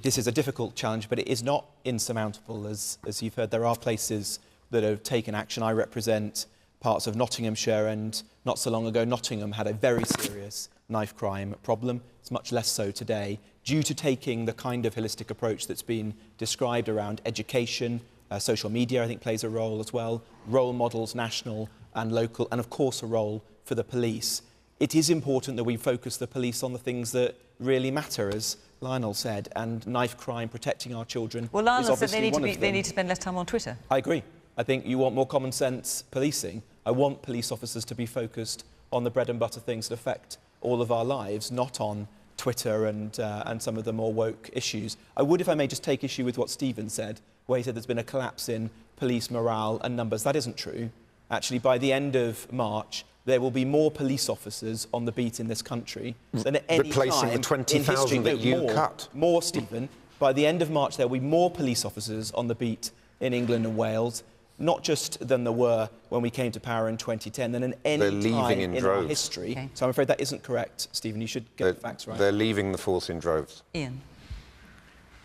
This is a difficult challenge, but it is not insurmountable. As you've heard, there are places that have taken action. I represent parts of Nottinghamshire, and not so long ago, Nottingham had a very serious knife crime problem. It's much less so today. due to taking the kind of holistic approach that's been described around education, social media, I think, plays a role as well, role models, national and local, and of course a role for the police. It is important that we focus the police on the things that really matter, as Lionel said, and knife crime, protecting our children. Well, Lionel is said they obviously need to spend less time on Twitter. I agree. I think you want more common sense policing. I want police officers to be focused on the bread and butter things that affect all of our lives, not on Twitter and some of the more woke issues. I would, if I may, just take issue with what Stephen said, where he said there's been a collapse in police morale and numbers. That isn't true. Actually, by the end of March, there will be more police officers on the beat in this country than at any replacing time the 20,000 that you cut. More, Stephen. By the end of March, there will be more police officers on the beat in England and Wales, not just than there were when we came to power in 2010, than in any time in our history. Okay. So I'm afraid that isn't correct, Stephen. You should get the facts right. They're leaving the force in droves. Ian?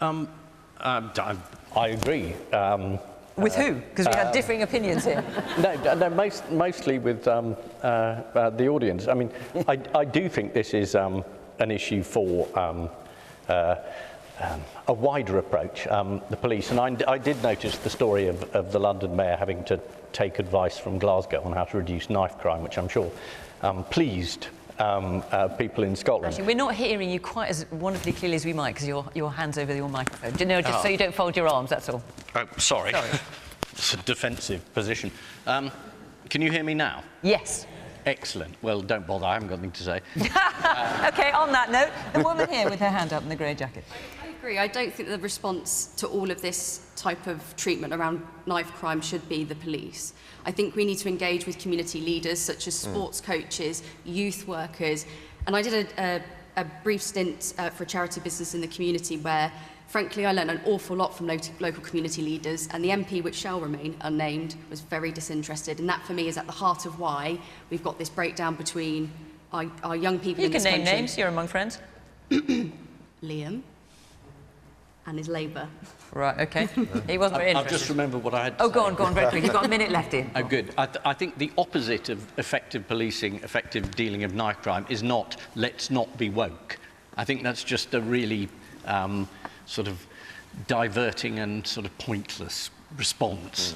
I agree. With who? Because we have differing opinions here. No, mostly with the audience. I mean, I do think this is an issue for a wider approach, the police. And I did notice the story of the London mayor having to take advice from Glasgow on how to reduce knife crime, which I'm sure pleased people in Scotland. Actually, we're not hearing you quite as wonderfully clearly as we might because your hand's over your microphone. No, just so you don't fold your arms, that's all. Oh, sorry. It's a defensive position. Can you hear me now? Yes. Excellent. Well, don't bother, I haven't got anything to say. OK, on that note, the woman here with her hand up in the grey jacket. I agree. I don't think the response to all of this type of treatment around knife crime should be the police. I think we need to engage with community leaders such as sports coaches, youth workers. And I did a brief stint for a charity business in the community where, frankly, I learned an awful lot from local community leaders, and the MP, which shall remain unnamed, was very disinterested. And that, for me, is at the heart of why we've got this breakdown between our young people in this country. You can name names, you're among friends. Liam and his Labour. Right, OK. He wasn't very interested. I've just remembered what I had to say. Go on, very quick. You've got a minute left in. Oh, good. I think the opposite of effective policing, effective dealing of knife crime is not, let's not be woke. I think that's just a really sort of diverting and sort of pointless response.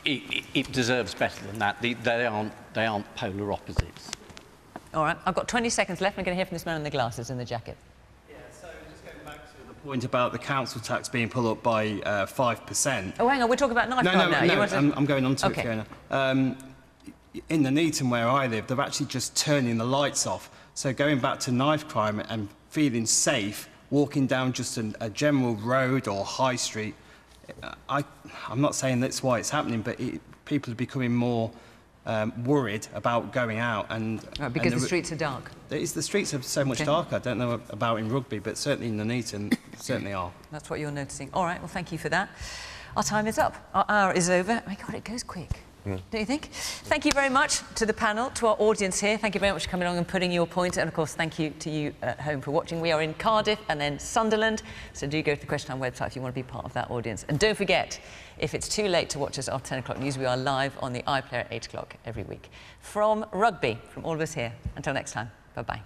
It deserves better than that. They aren't polar opposites. All right, I've got 20 seconds left. I'm going to hear from this man in the glasses in the jacket. Yeah, so just going back to the point about the council tax being pulled up by 5%. Oh, hang on, we're talking about knife crime now. No, I'm going on to it, Fiona. In the Neaton where I live, they're actually just turning the lights off. So going back to knife crime and feeling safe, walking down just a general road or high street, I'm not saying that's why it's happening, but people are becoming more worried about going out. Because the streets are dark. The streets are so much darker. I don't know about in Rugby, but certainly in the Neaton, certainly are. That's what you're noticing. All right, well, thank you for that. Our time is up. Our hour is over. Oh, my God, it goes quick. Don't you think? Thank you very much to the panel, to our audience here. Thank you very much for coming along and putting your point. And, of course, thank you to you at home for watching. We are in Cardiff and then Sunderland. So do go to the Question Time website if you want to be part of that audience. And don't forget, if it's too late to watch us after 10 o'clock news, we are live on the iPlayer at 8 o'clock every week. From Rugby, from all of us here. Until next time, bye-bye.